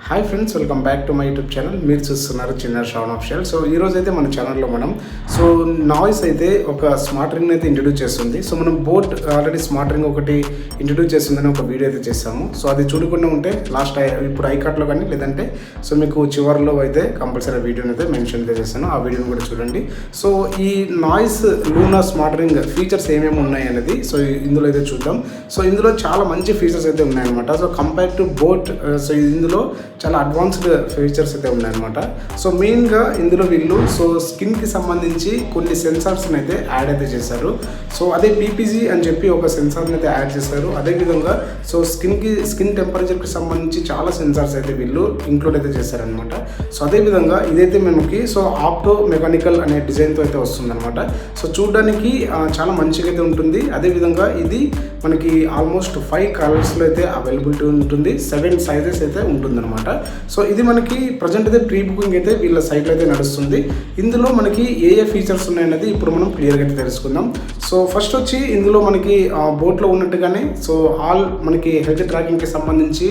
Hi friends, welcome back to my YouTube channel. మీరు చూస్తున్నారు చిన్న శ్రావణ్ ఆఫిషియల్. సో ఈరోజు అయితే మన ఛానల్లో మనం నాయిస్ అయితే ఒక స్మార్ట్ రింగ్ అయితే ఇంట్రడ్యూస్ చేస్తుంది. సో మనం బోట్ ఆల్రెడీ స్మార్ట్ రింగ్ ఒకటి ఇంట్రడ్యూస్ చేస్తుందని ఒక వీడియో అయితే చేసాము. సో అది చూడకుండా ఉంటే ఇప్పుడు ఐకార్ట్లో కానీ లేదంటే సో మీకు చివరిలో అయితే కంపల్సరీ వీడియోని అయితే మెన్షన్ అయితే చేస్తాను. ఆ వీడియోని కూడా చూడండి. సో ఈ noise Luna smart ring features ఏమేమి ఉన్నాయి అనేది సో ఇందులో అయితే చూద్దాం. సో ఇందులో చాలా మంచి ఫీచర్స్ అయితే ఉన్నాయన్నమాట. So compare to boat so ఇందులో చాలా అడ్వాన్స్డ్ ఫీచర్స్ అయితే ఉన్నాయన్నమాట. సో మెయిన్గా ఇందులో వీళ్ళు స్కిన్కి సంబంధించి కొన్ని సెన్సార్స్ని అయితే యాడ్ అయితే చేశారు. సో అదే పీపీజీ అని చెప్పి ఒక సెన్సార్ని అయితే యాడ్ చేశారు. అదేవిధంగా స్కిన్ టెంపరేచర్కి సంబంధించి చాలా సెన్సార్స్ అయితే వీళ్ళు ఇంక్లూడ్ అయితే చేశారనమాట. సో అదేవిధంగా ఇదైతే మనకి ఆప్టో మెకానికల్ అనే డిజైన్తో అయితే వస్తుందన్నమాట. సో చూడడానికి చాలా మంచిగా అయితే ఉంటుంది. అదేవిధంగా ఇది మనకి ఆల్మోస్ట్ 5 కలర్స్లో అయితే అవైలబిలిటీ ఉంటుంది. 7 సైజెస్ అయితే ఉంటుందన్నమాట. సో ఇది మనకి ప్రజెంట్ అయితే ప్రీ బుకింగ్ అయితే వీళ్ళ సైట్లో అయితే నడుస్తుంది. ఇందులో మనకి ఏ ఫీచర్స్ ఉన్నాయన్నది ఇప్పుడు మనం క్లియర్గా అయితే తెలుసుకుందాం. సో ఫస్ట్ వచ్చి ఇందులో మనకి బోట్లో ఉన్నట్టుగానే ఆల్ మనకి హెల్త్ ట్రాకింగ్కి సంబంధించి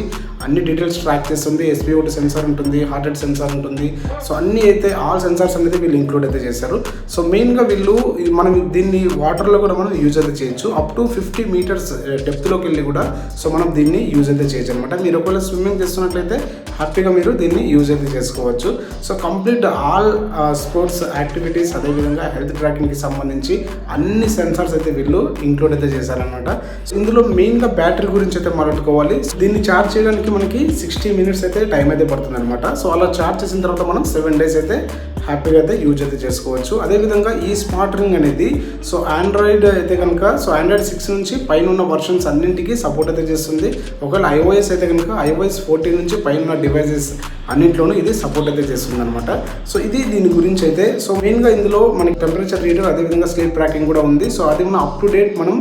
అన్ని డీటెయిల్స్ ట్రాక్ చేస్తుంది. SpO2 సెన్సార్ ఉంటుంది, హార్ట్ రేట్ సెన్సార్ ఉంటుంది. సో అన్నీ అయితే ఆల్ సెన్సార్స్ అనేది వీళ్ళు ఇంక్లూడ్ అయితే చేశారు. సో మెయిన్గా వీళ్ళు మనం దీన్ని వాటర్లో కూడా మనం యూజ్ అయితే చేయొచ్చు. అప్ టు 50 మీటర్స్ డెప్త్లోకి వెళ్ళి కూడా సో మనం దీన్ని యూజ్ అయితే చేయొచ్చు అనమాట. మీరు ఒకవేళ స్విమ్మింగ్ చేస్తున్నట్లయితే హ్యాపీగా మీరు దీన్ని యూజ్ అయితే చేసుకోవచ్చు. So complete all sports activities అదేవిధంగా హెల్త్ ట్రాకింగ్కి సంబంధించి అన్ని సెన్సార్స్ అయితే వీళ్ళు ఇంక్లూడ్ అయితే చేశారనమాట. సో ఇందులో మెయిన్గా బ్యాటరీ గురించి అయితే మాట్లాడుకోవాలి. దీన్ని ఛార్జ్ చేయడానికి మనకి 60 మినిట్స్ అయితే టైం అయితే పడుతుంది అనమాట. సో అలా ఛార్జ్ చేసిన తర్వాత మనం 7 డేస్ అయితే హ్యాపీగా అయితే యూజ్ అయితే చేసుకోవచ్చు. అదేవిధంగా ఈ స్మార్ట్ రింగ్ అనేది ఆండ్రాయిడ్ అయితే కనుక ఆండ్రాయిడ్ 6 నుంచి పైన ఉన్న వర్షన్స్ అన్నింటికి సపోర్ట్ అయితే చేస్తుంది. ఒకవేళ iOS అయితే కనుక iOS 14 నుంచి పైన ఉన్న డివైజెస్ అన్నింటిలోనూ ఇది సపోర్ట్ అయితే చేస్తుంది అనమాట. సో ఇది దీని గురించి అయితే మెయిన్గా ఇందులో మనకి టెంపరేచర్ రీడర్ అదేవిధంగా స్లీప్ ట్రాకింగ్ కూడా ఉంది. సో అది మన అప్ టు డేట్ మనం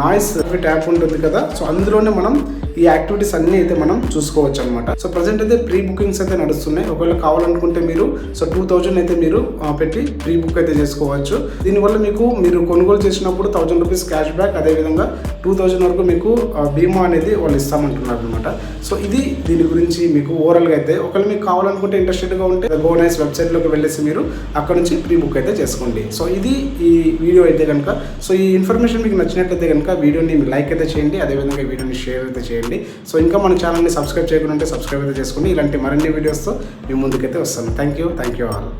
నాయిస్ యాప్ ఉంటుంది కదా, సో అందులోనే మనం ఈ యాక్టివిటీస్ అన్నీ అయితే మనం చూసుకోవచ్చు అనమాట. సో ప్రజెంట్ అయితే ప్రీ బుకింగ్స్ అయితే నడుస్తున్నాయి. ఒకవేళ కావాలనుకుంటే మీరు 2000 అయితే మీరు పెట్టి ప్రీ బుక్ అయితే చేసుకోవచ్చు. దీనివల్ల మీరు కొనుగోలు చేసినప్పుడు 1000 రూపీస్ క్యాష్ బ్యాక్ అదేవిధంగా 2000 వరకు మీకు బీమా అనేది వాళ్ళు ఇస్తామంటున్నారు అనమాట. సో ఇది దీని గురించి మీకు ఓవరాల్గా అయితే ఒకవేళ మీకు కావాలనుకుంటే ఇంట్రెస్టెడ్గా ఉంటే గోనైస్ వెబ్సైట్లోకి వెళ్ళేసి మీరు అక్కడ నుంచి ప్రీ బుక్ అయితే చేసుకోండి. సో ఇది ఈ వీడియో అయితే కనుక ఈ ఇన్ఫర్మేషన్ మీకు నచ్చినట్లయితే కనుక వీడియోని లైక్ అయితే చేయండి, అదేవిధంగా వీడియోని షేర్ అయితే చేయండి. సో ఇంకా మన ఛానల్ని సబ్స్క్రైబ్ చేయకుండా సబ్స్క్రైబ్ అయితే చేసుకోండి. ఇలాంటి మరిన్ని వీడియోస్తో మీ ముందుకైతే వస్తాను. Thank you all.